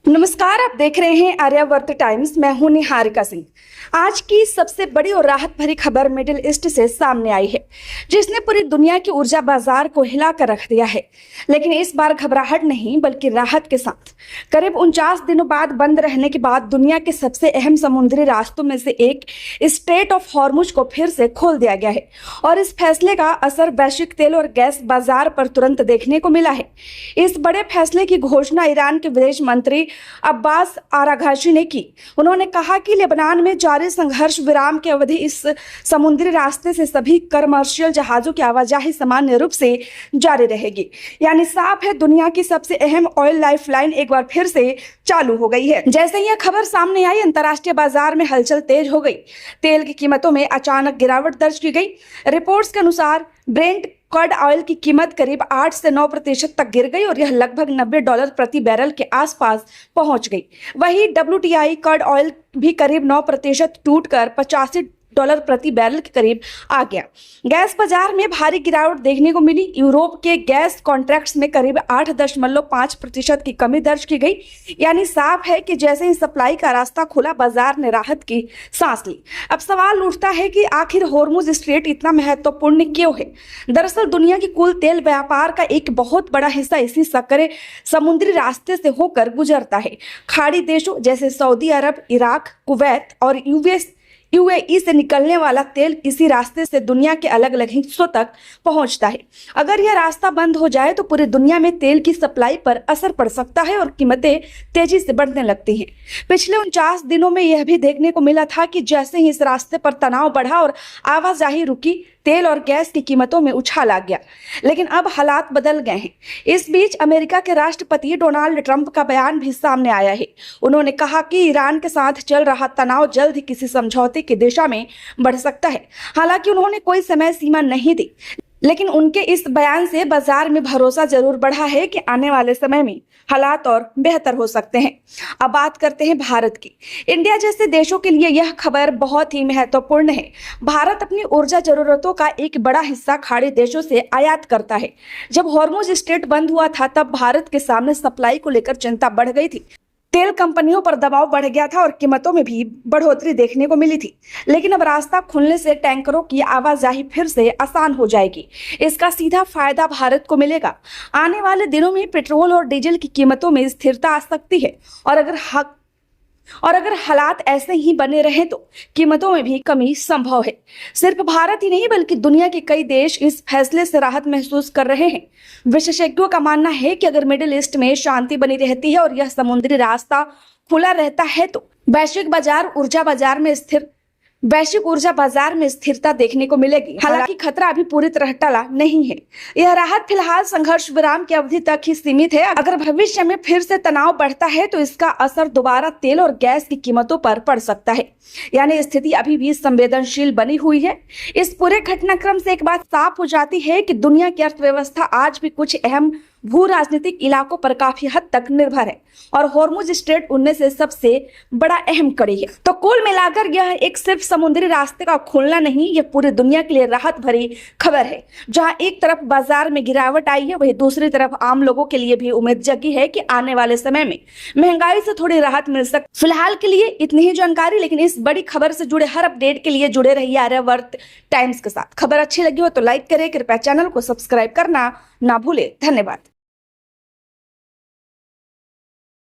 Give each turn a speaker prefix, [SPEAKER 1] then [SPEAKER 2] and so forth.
[SPEAKER 1] नमस्कार, आप देख रहे हैं आर्यावर्त टाइम्स। मैं हूं निहारिका सिंह। आज की सबसे बड़ी और राहत भरी खबर मिडिल ईस्ट से सामने आई है, जिसने पूरी दुनिया की ऊर्जा बाजार को हिलाकर रख दिया है। लेकिन इस बार घबराहट नहीं बल्कि राहत के साथ करीब 49 दिनों बाद बंद रहने के बाद दुनिया के सबसे अहम समुद्री रास्तों में से एक स्ट्रेट ऑफ हॉर्मुज को फिर से खोल दिया गया है। और इस फैसले का असर वैश्विक तेल और गैस बाजार पर तुरंत देखने को मिला है। इस बड़े फैसले की घोषणा ईरान के विदेश मंत्री अब्बास आराघची ने की। उन्होंने कहा कि लेबनान में जारी संघर्ष विराम की अवधि इस समुद्री रास्ते से सभी कमर्शियल जहाजों की आवाजाही सामान्य रूप से जारी रहेगी। यानी साफ है, दुनिया की सबसे अहम ऑयल लाइफलाइन एक बार फिर से चालू हो गई है। जैसे ही यह खबर सामने आई, अंतर्राष्ट्रीय बाजार में हलचल तेज हो गई। तेल की कीमतों में अचानक गिरावट दर्ज की गई। रिपोर्ट्स के अनुसार ब्रेंट क्रूड ऑयल की कीमत करीब 8 से 9% तक गिर गई और यह लगभग $90 प्रति बैरल के आसपास पहुंच गई। वहीं WTI क्रूड ऑयल भी करीब 9% टूटकर $85 प्रति बैरल के करीब आ गया। गैस बाजार में भारी गिरावट देखने को मिली। यूरोप के गैस कॉन्ट्रैक्ट्स में करीब 8.5% की कमी दर्ज की गई। यानी साफ है कि जैसे ही सप्लाई का रास्ता खुला, बाजार ने राहत की सांस ली। अब सवाल उठता है कि आखिर हॉर्मुज स्ट्रेट इतना महत्वपूर्ण क्यों है? दरअसल दुनिया की कुल तेल व्यापार का एक बहुत बड़ा हिस्सा इसी सकरे समुद्री रास्ते से होकर गुजरता है। खाड़ी देशों जैसे सऊदी अरब, इराक, कुवैत और यूएई से निकलने वाला तेल इसी रास्ते से दुनिया के अलग अलग हिस्सों तक पहुंचता है। अगर यह रास्ता बंद हो जाए तो पूरी दुनिया में तेल की सप्लाई पर असर पड़ सकता है और कीमतें तेजी से बढ़ने लगती हैं। पिछले 49 दिनों में यह भी देखने को मिला था कि जैसे ही इस रास्ते पर तनाव बढ़ा और आवाजाही रुकी, तेल और गैस की कीमतों में उछाल आ गया। लेकिन अब हालात बदल गए हैं। इस बीच अमेरिका के राष्ट्रपति डोनाल्ड ट्रंप का बयान भी सामने आया है। उन्होंने कहा कि ईरान के साथ चल रहा तनाव जल्द ही किसी समझौते की दिशा में बढ़ सकता है। हालांकि उन्होंने कोई समय सीमा नहीं दी, लेकिन उनके इस बयान से बाजार में भरोसा जरूर बढ़ा है कि आने वाले समय में हालात और बेहतर हो सकते हैं। अब बात करते हैं भारत की। इंडिया जैसे देशों के लिए यह खबर बहुत ही महत्वपूर्ण है। भारत अपनी ऊर्जा जरूरतों का एक बड़ा हिस्सा खाड़ी देशों से आयात करता है। जब हॉर्मुज स्ट्रेट बंद हुआ था, तब भारत के सामने सप्लाई को लेकर चिंता बढ़ गई थी। तेल कंपनियों पर दबाव बढ़ गया था और कीमतों में भी बढ़ोतरी देखने को मिली थी। लेकिन अब रास्ता खुलने से टैंकरों की आवाजाही फिर से आसान हो जाएगी। इसका सीधा फायदा भारत को मिलेगा। आने वाले दिनों में पेट्रोल और डीजल की कीमतों में स्थिरता आ सकती है और अगर हालात ऐसे ही बने रहें तो कीमतों में भी कमी संभव है। सिर्फ भारत ही नहीं बल्कि दुनिया के कई देश इस फैसले से राहत महसूस कर रहे हैं। विशेषज्ञों का मानना है कि अगर मिडिल ईस्ट में शांति बनी रहती है और यह समुद्री रास्ता खुला रहता है तो वैश्विक ऊर्जा बाजार में स्थिरता देखने को मिलेगी। हालांकि खतरा अभी पूरी तरह टला नहीं है। यह राहत फिलहाल संघर्ष विराम की अवधि तक ही सीमित है। अगर भविष्य में फिर से तनाव बढ़ता है तो इसका असर दोबारा तेल और गैस की कीमतों पर पड़ सकता है। यानी स्थिति अभी भी संवेदनशील बनी हुई है। इस पूरे घटनाक्रम से एक बात साफ हो जाती है कि दुनिया की अर्थव्यवस्था आज भी कुछ अहम भू राजनीतिक इलाकों पर काफी हद तक निर्भर है और हॉर्मुज स्ट्रेट उनमें से सबसे बड़ा अहम कड़ी है। तो कुल मिलाकर यह एक सिर्फ समुद्री रास्ते का खुलना नहीं, यह पूरी दुनिया के लिए राहत भरी खबर है। जहां एक तरफ बाजार में गिरावट आई है, वहीं दूसरी तरफ आम लोगों के लिए भी उम्मीद जगी है कि आने वाले समय में महंगाई से थोड़ी राहत मिल सकती। फिलहाल के लिए इतनी ही जानकारी, लेकिन इस बड़ी खबर से जुड़े हर अपडेट के लिए जुड़े रहिए आर्यावर्त टाइम्स के साथ। खबर अच्छी लगी हो तो लाइक करें, कृपया चैनल को सब्सक्राइब करना ना भूले। धन्यवाद।